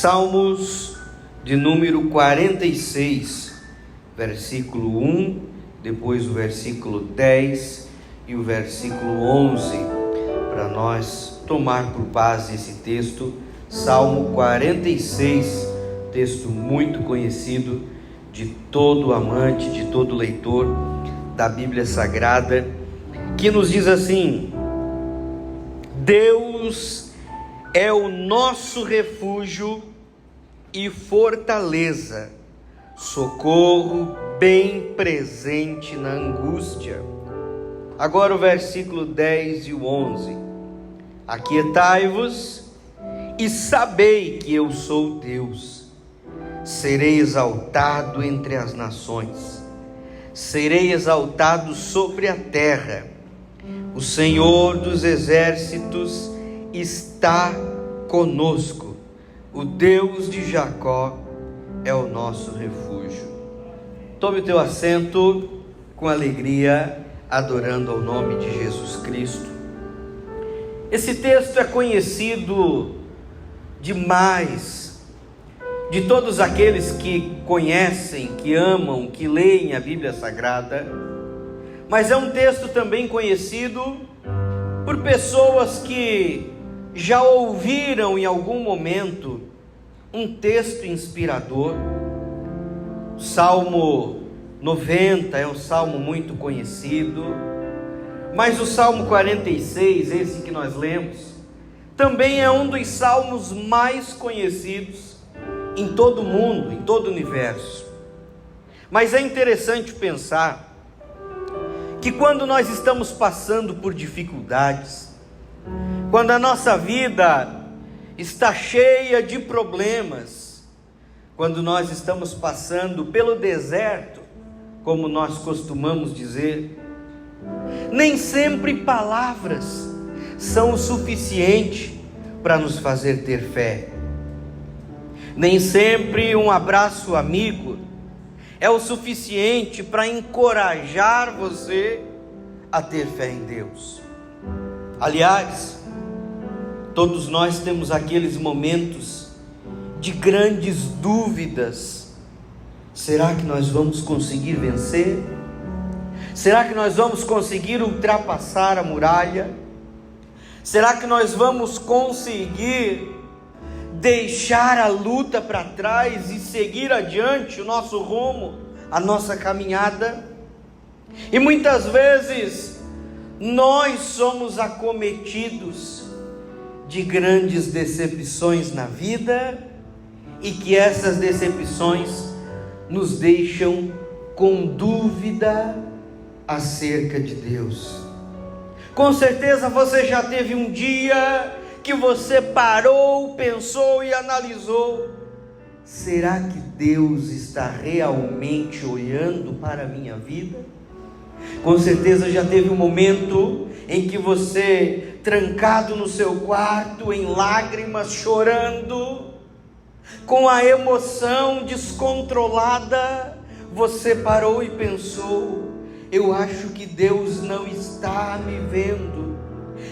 Salmos de número 46, versículo 1, depois o versículo 10 e o versículo 11, para nós tomar por base esse texto. Salmo 46, texto muito conhecido de todo amante, de todo leitor da Bíblia Sagrada, que nos diz assim: Deus é o nosso refúgio e fortaleza, socorro bem presente na angústia. Agora o versículo 10 e o 11: Aquietai-vos e sabei que eu sou Deus. Serei exaltado entre as nações, serei exaltado sobre a terra. O Senhor dos exércitos está conosco. O Deus de Jacó é o nosso refúgio. Tome o teu assento com alegria, adorando ao nome de Jesus Cristo. Esse texto é conhecido demais de todos aqueles que conhecem, que amam, que leem a Bíblia Sagrada, mas é um texto também conhecido por pessoas que já ouviram em algum momento um texto inspirador. O Salmo 90 é um salmo muito conhecido, mas o Salmo 46, esse que nós lemos, também é um dos salmos mais conhecidos em todo o mundo, em todo o universo. Mas é interessante pensar que quando nós estamos passando por dificuldades, quando a nossa vida está cheia de problemas, quando nós estamos passando pelo deserto, como nós costumamos dizer, nem sempre palavras são o suficiente para nos fazer ter fé. Nem sempre um abraço amigo é o suficiente para encorajar você a ter fé em Deus. Aliás, todos nós temos aqueles momentos de grandes dúvidas. Será que nós vamos conseguir vencer? Será que nós vamos conseguir ultrapassar a muralha? Será que nós vamos conseguir deixar a luta para trás e seguir adiante o nosso rumo, a nossa caminhada? E muitas vezes nós somos acometidos de grandes decepções na vida, e que essas decepções nos deixam com dúvida acerca de Deus. Com certeza você já teve um dia que você parou, pensou e analisou: será que Deus está realmente olhando para a minha vida? Com certeza já teve um momento em que você, trancado no seu quarto, em lágrimas, chorando, com a emoção descontrolada, você parou e pensou: eu acho que Deus não está me vendo,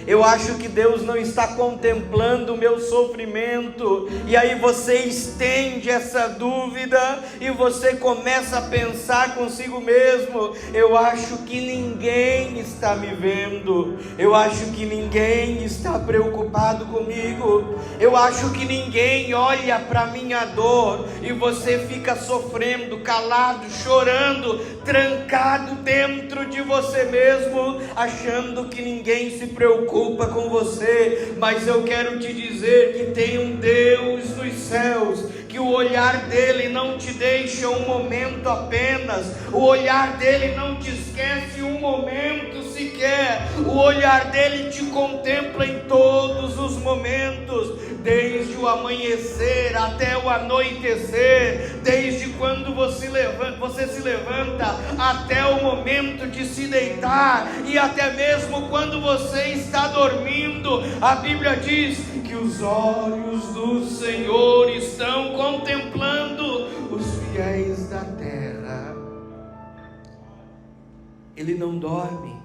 eu acho que Deus não está contemplando o meu sofrimento. E aí você estende essa dúvida e você começa a pensar consigo mesmo: eu acho que ninguém está me vendo, eu acho que ninguém está preocupado comigo, eu acho que ninguém olha para minha dor. E você fica sofrendo, calado, chorando, trancado dentro de você mesmo, achando que ninguém se preocupa com você. Mas eu quero te dizer que tem um Deus nos céus, que o olhar dele não te deixa um momento apenas, o olhar dele não te esquece um momento sequer, o olhar dele te contempla em todos os momentos, desde o amanhecer até o anoitecer, desde quando você se levanta até o momento de se deitar, e até mesmo quando você está dormindo. A Bíblia diz que os olhos do Senhor estão contemplando os fiéis da terra. Ele não dorme.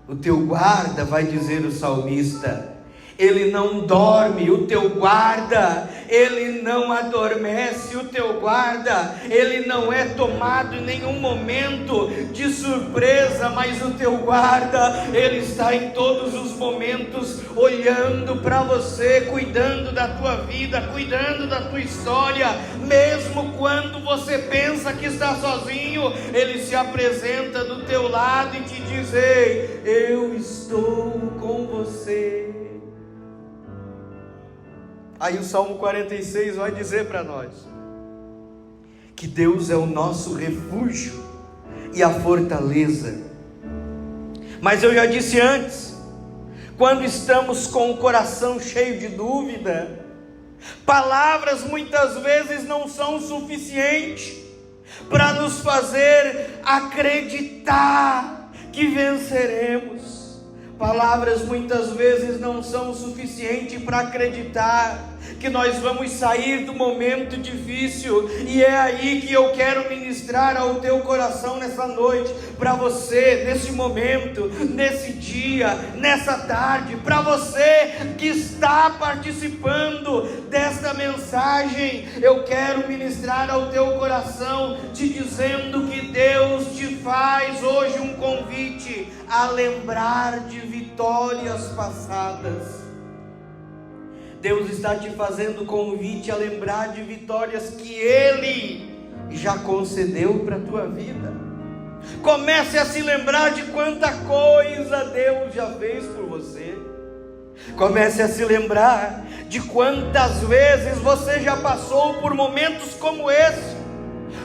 O teu guarda, vai dizer o salmista, Ele não dorme, o teu guarda. Ele não adormece, o teu guarda. Ele não é tomado em nenhum momento de surpresa, mas o teu guarda, ele está em todos os momentos olhando para você, cuidando da tua vida, cuidando da tua história. Mesmo quando você pensa que está sozinho, ele se apresenta do teu lado e te diz: ei, eu estou com você. Aí o Salmo 46 vai dizer para nós que Deus é o nosso refúgio e a fortaleza. Mas eu já disse antes, quando estamos com o coração cheio de dúvida, palavras muitas vezes não são suficientes para nos fazer acreditar que venceremos. Palavras muitas vezes não são suficientes para acreditar que nós vamos sair do momento difícil. E é aí que eu quero ministrar ao teu coração nessa noite, para você, nesse momento, nesse dia, nessa tarde, para você que está participando desta mensagem. Eu quero ministrar ao teu coração, te dizendo que Deus te faz hoje um convite a lembrar de vitórias passadas. Deus está te fazendo o convite a lembrar de vitórias que Ele já concedeu para a tua vida. Comece a se lembrar de quanta coisa Deus já fez por você. Comece a se lembrar de quantas vezes você já passou por momentos como esse,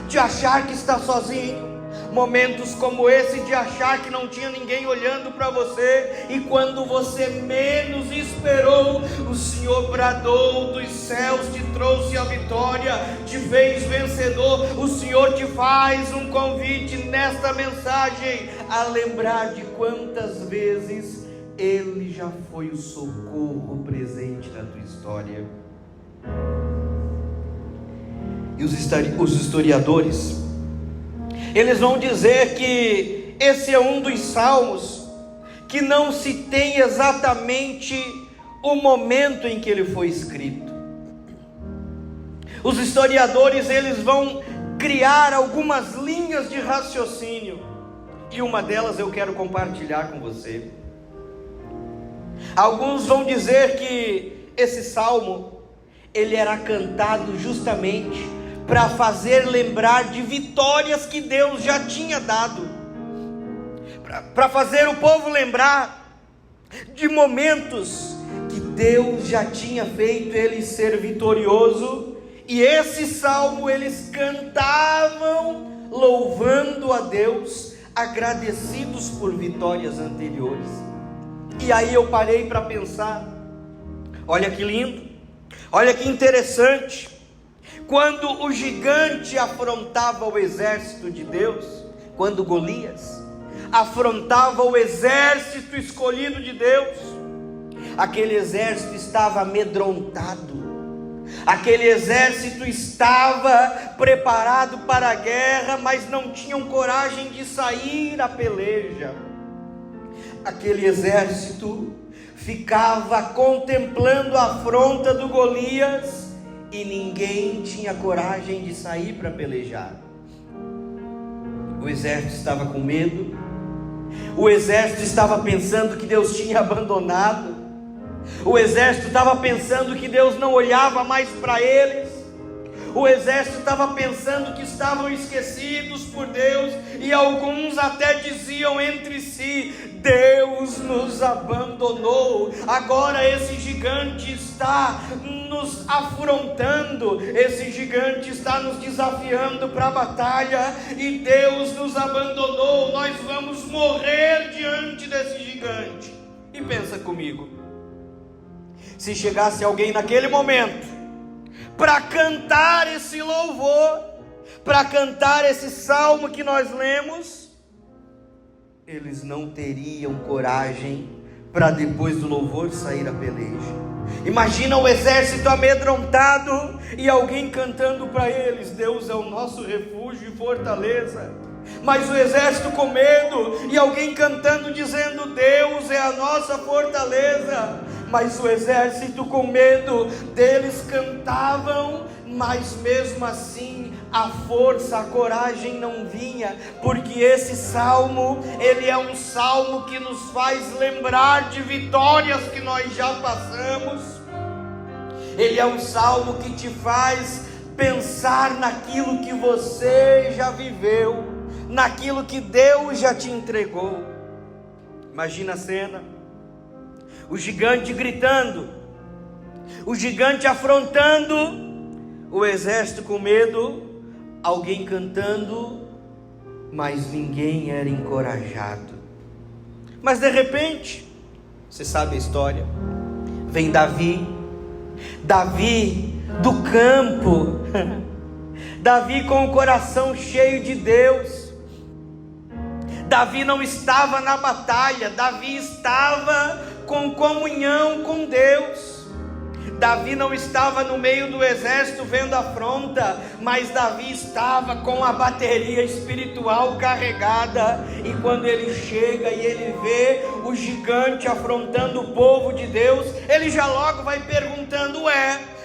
de achar que está sozinho. Momentos como esse de achar que não tinha ninguém olhando para você, e quando você menos esperou, o Senhor bradou dos céus, te trouxe a vitória, te fez vencedor. O Senhor te faz um convite nesta mensagem a lembrar de quantas vezes Ele já foi o socorro presente na tua história. E os historiadores, eles vão dizer que esse é um dos salmos que não se tem exatamente o momento em que ele foi escrito. Os historiadores, eles vão criar algumas linhas de raciocínio, e uma delas eu quero compartilhar com você. Alguns vão dizer que esse salmo, ele era cantado justamente para fazer lembrar de vitórias que Deus já tinha dado, para fazer o povo lembrar de momentos que Deus já tinha feito ele ser vitorioso. E esse salmo eles cantavam louvando a Deus, agradecidos por vitórias anteriores. E aí eu parei para pensar, olha que lindo, olha que interessante. Quando o gigante afrontava o exército de Deus, quando Golias afrontava o exército escolhido de Deus, aquele exército estava amedrontado, aquele exército estava preparado para a guerra, mas não tinham coragem de sair à peleja. Aquele exército ficava contemplando a afronta do Golias, e ninguém tinha coragem de sair para pelejar. O exército estava com medo, o exército estava pensando que Deus tinha abandonado, o exército estava pensando que Deus não olhava mais para eles, o exército estava pensando que estavam esquecidos por Deus, e alguns até diziam entre si: Deus nos abandonou, agora esse gigante está nos afrontando, esse gigante está nos desafiando para a batalha, e Deus nos abandonou, nós vamos morrer diante desse gigante. E pensa comigo, se chegasse alguém naquele momento para cantar esse louvor, para cantar esse salmo que nós lemos, eles não teriam coragem para depois do louvor sair a peleja. Imagina o exército amedrontado e alguém cantando para eles: Deus é o nosso refúgio e fortaleza. mas o exército com medo, e alguém cantando dizendo: Deus é a nossa fortaleza. Mas o exército com medo, deles cantavam, mas mesmo assim a força, a coragem não vinha, porque esse salmo, ele é um salmo que nos faz lembrar de vitórias que nós já passamos. Ele é um salmo que te faz pensar naquilo que você já viveu, naquilo que Deus já te entregou. Imagina a cena: o gigante gritando, o gigante afrontando, o exército com medo, alguém cantando, mas ninguém era encorajado. Mas de repente, você sabe a história, vem Davi do campo, Davi com o coração cheio de Deus. Davi não estava na batalha, Davi estava com comunhão com Deus. Davi não estava no meio do exército vendo a afronta, mas Davi estava com a bateria espiritual carregada. E quando ele chega e ele vê o gigante afrontando o povo de Deus, ele já logo vai perguntando: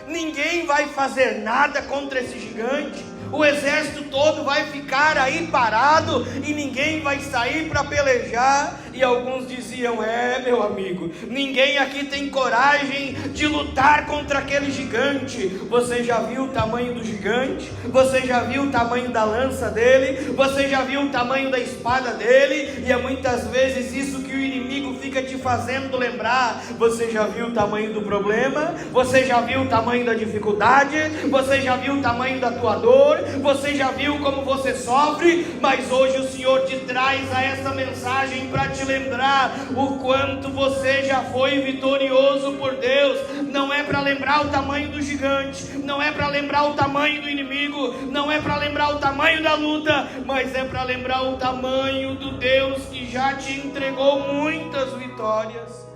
ninguém vai fazer nada contra esse gigante? O exército todo vai ficar aí parado e ninguém vai sair para pelejar? E alguns diziam: meu amigo, ninguém aqui tem coragem de lutar contra aquele gigante. Você já viu o tamanho do gigante? Você já viu o tamanho da lança dele? Você já viu o tamanho da espada dele? E é muitas vezes isso que o inimigo fica te fazendo lembrar. Você já viu o tamanho do problema? Você já viu o tamanho da dificuldade? Você já viu o tamanho da tua dor? Você já viu como você sofre? Mas hoje o Senhor te traz a essa mensagem para te lembrar o quanto você já foi vitorioso por Deus. Não é para lembrar o tamanho do gigante, não é para lembrar o tamanho do inimigo, não é para lembrar o tamanho da luta, mas é para lembrar o tamanho do Deus que já te entregou muitas vitórias.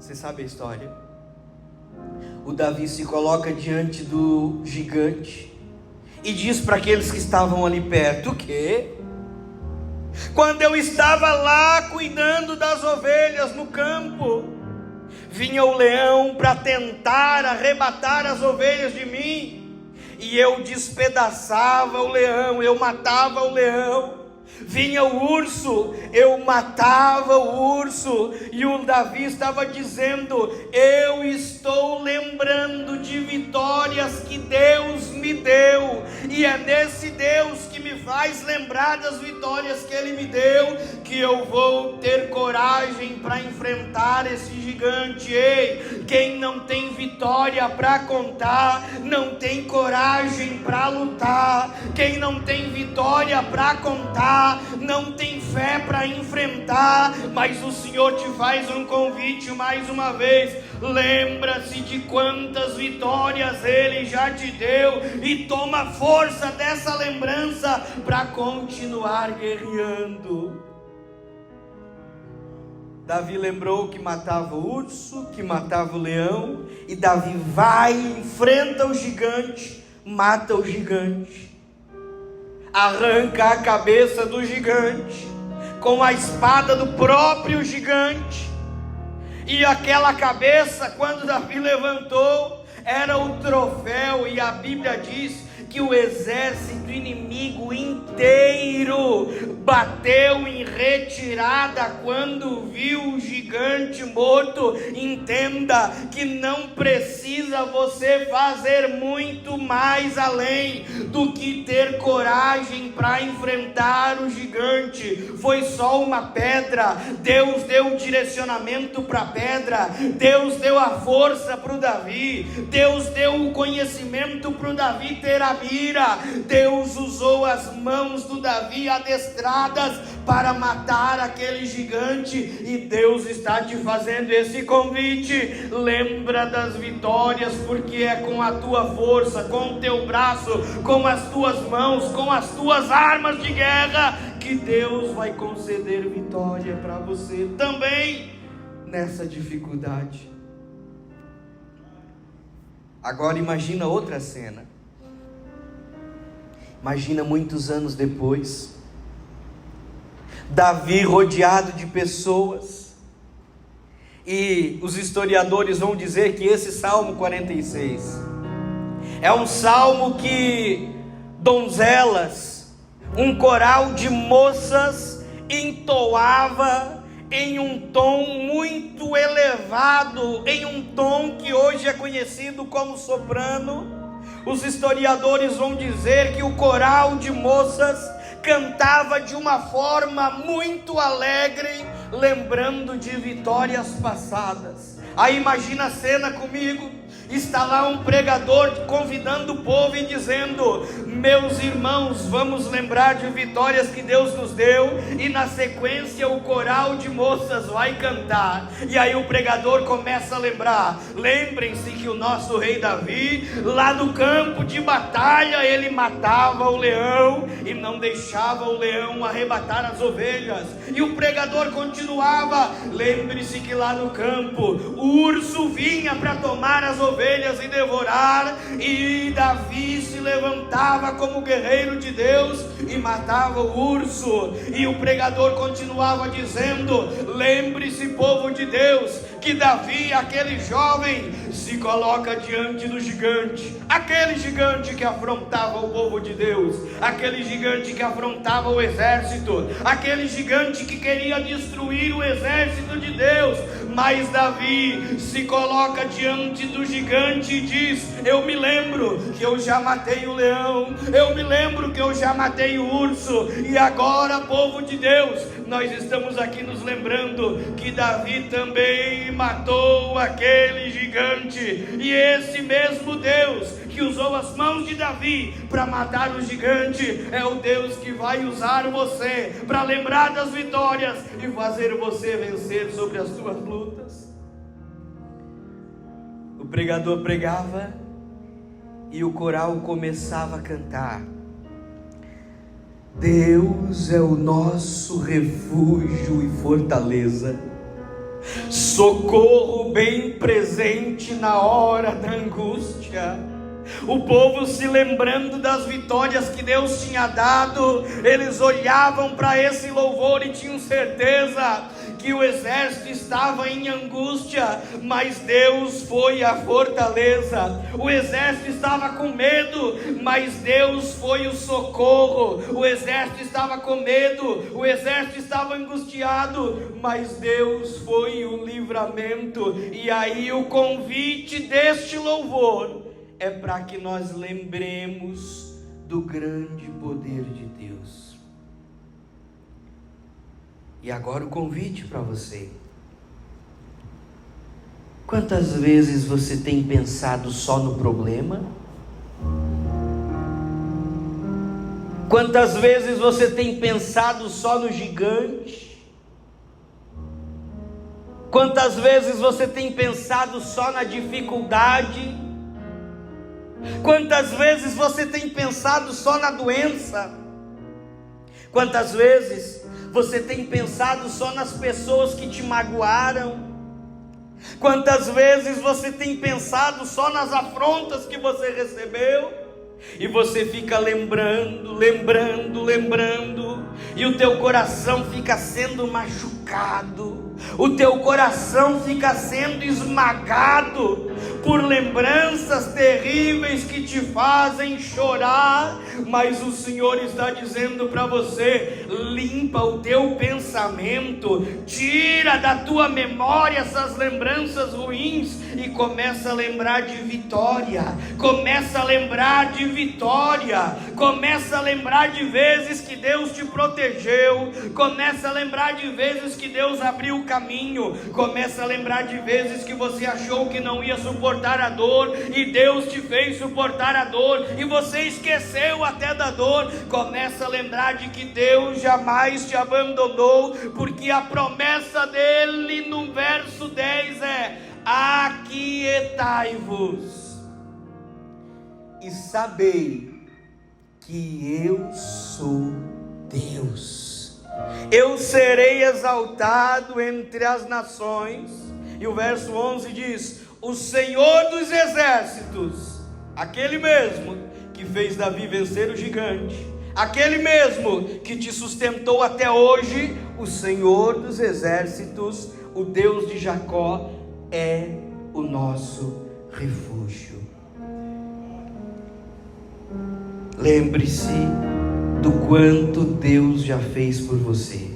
Você sabe a história? O Davi se coloca diante do gigante e diz para aqueles que estavam ali perto: o quê? Quando eu estava lá cuidando das ovelhas no campo, vinha o leão para tentar arrebatar as ovelhas de mim, e eu despedaçava o leão, eu matava o leão. Vinha o urso, eu matava o urso. E o Davi estava dizendo: eu estou lembrando de vitórias que Deus me deu, e é desse Deus que me faz lembrar das vitórias que Ele me deu, que eu vou ter coragem para enfrentar esse gigante. Ei, quem não tem vitória para contar, não tem coragem para lutar. Quem não tem vitória para contar, não tem fé para enfrentar. Mas o Senhor te faz um convite mais uma vez: lembra-se de quantas vitórias Ele já te deu, e toma força dessa lembrança para continuar guerreando. Davi lembrou que matava o urso, que matava o leão, e Davi vai, enfrenta o gigante, mata o gigante, arranca a cabeça do gigante com a espada do próprio gigante. E aquela cabeça, quando Davi levantou, era o troféu. E a Bíblia diz que o exército inimigo inteiro bateu em retirada quando viu o gigante morto. Entenda que não precisa você fazer muito mais além do que ter coragem para enfrentar o gigante. Foi só uma pedra, Deus deu o direcionamento para a pedra, Deus deu a força para o Davi, Deus deu o conhecimento para o Davi ter a mira. Deus usou as mãos do Davi adestradas para matar aquele gigante. E Deus está te fazendo esse convite: lembra das vitórias, porque é com a tua força, com o teu braço, com as tuas mãos, com as tuas armas de guerra, que Deus vai conceder vitória para você também nessa dificuldade. Agora imagina outra cena. Imagina muitos anos depois, Davi rodeado de pessoas, e os historiadores vão dizer que esse Salmo 46 é um salmo que donzelas, um coral de moças entoava em um tom muito elevado, em um tom que hoje é conhecido como soprano. Os historiadores vão dizer que o coral de moças cantava de uma forma muito alegre, lembrando de vitórias passadas. Aí imagina a cena comigo. Está lá um pregador convidando o povo e dizendo: meus irmãos, vamos lembrar de vitórias que Deus nos deu. E na sequência o coral de moças vai cantar. E aí o pregador começa a lembrar: lembrem-se que o nosso rei Davi, lá no campo de batalha, ele matava o leão e não deixava o leão arrebatar as ovelhas. E o pregador continuava: lembre-se que lá no campo o urso vinha para tomar as ovelhas e devorar, e Davi se levantava como guerreiro de Deus e matava o urso. E o pregador continuava dizendo: lembre-se, povo de Deus, que Davi, aquele jovem, se coloca diante do gigante, aquele gigante que afrontava o povo de Deus, aquele gigante que afrontava o exército, aquele gigante que queria destruir o exército de Deus. Mas Davi se coloca diante do gigante e diz: eu me lembro que eu já matei o leão, eu me lembro que eu já matei o urso, e agora, povo de Deus, nós estamos aqui nos lembrando que Davi também matou aquele gigante. E esse mesmo Deus que usou as mãos de Davi para matar o gigante é o Deus que vai usar você para lembrar das vitórias e fazer você vencer sobre as suas lutas. O pregador pregava e o coral começava a cantar: Deus é o nosso refúgio e fortaleza, socorro bem presente na hora da angústia. O povo se lembrando das vitórias que Deus tinha dado, eles olhavam para esse louvor e tinham certeza que o exército estava em angústia, mas Deus foi a fortaleza. O exército estava com medo, mas Deus foi o socorro. O exército estava com medo, o exército estava angustiado, mas Deus foi o livramento. E aí o convite deste louvor é para que nós lembremos do grande poder de Deus. E agora o convite para você: quantas vezes você tem pensado só no problema? Quantas vezes você tem pensado só no gigante? Quantas vezes você tem pensado só na dificuldade? Quantas vezes você tem pensado só na doença? Quantas vezes você tem pensado só nas pessoas que te magoaram? Quantas vezes você tem pensado só nas afrontas que você recebeu? E você fica lembrando, e o teu coração fica sendo machucado, o teu coração fica sendo esmagado por lembranças terríveis que te fazem chorar. Mas o Senhor está dizendo para você: limpa o teu pensamento, tira da tua memória essas lembranças ruins e começa a lembrar de vitória. Começa a lembrar de vitória. Começa a lembrar de vezes que Deus te protegeu. Começa a lembrar de vezes que Deus abriu o caminho. Começa a lembrar de vezes que você achou que não ia suportar a dor e Deus te fez suportar a dor e você esqueceu até da dor. Começa a lembrar de que Deus jamais te abandonou, porque a promessa dele no verso 10 é: aquietai-vos e sabei que eu sou Deus, eu serei exaltado entre as nações. E o verso 11 diz: o Senhor dos exércitos, aquele mesmo que fez Davi vencer o gigante, aquele mesmo que te sustentou até hoje, o Senhor dos exércitos, o Deus de Jacó, é o nosso refúgio. Lembre-se do quanto Deus já fez por você.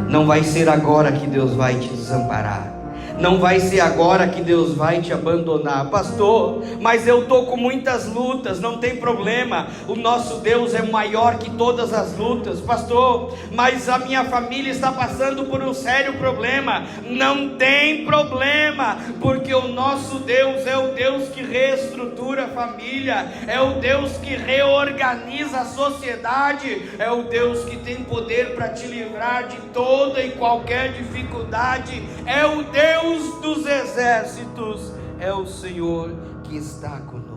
Não vai ser agora que Deus vai te desamparar. Não vai ser agora que Deus vai te abandonar. Pastor, mas eu estou com muitas lutas. Não tem problema, o nosso Deus é maior que todas as lutas. Pastor, mas a minha família está passando por um sério problema. Não tem problema, porque o nosso Deus é o Deus que reestrutura a família, é o Deus que reorganiza a sociedade, é o Deus que tem poder para te livrar de toda e qualquer dificuldade, é o Deus dos exércitos, é o Senhor que está conosco.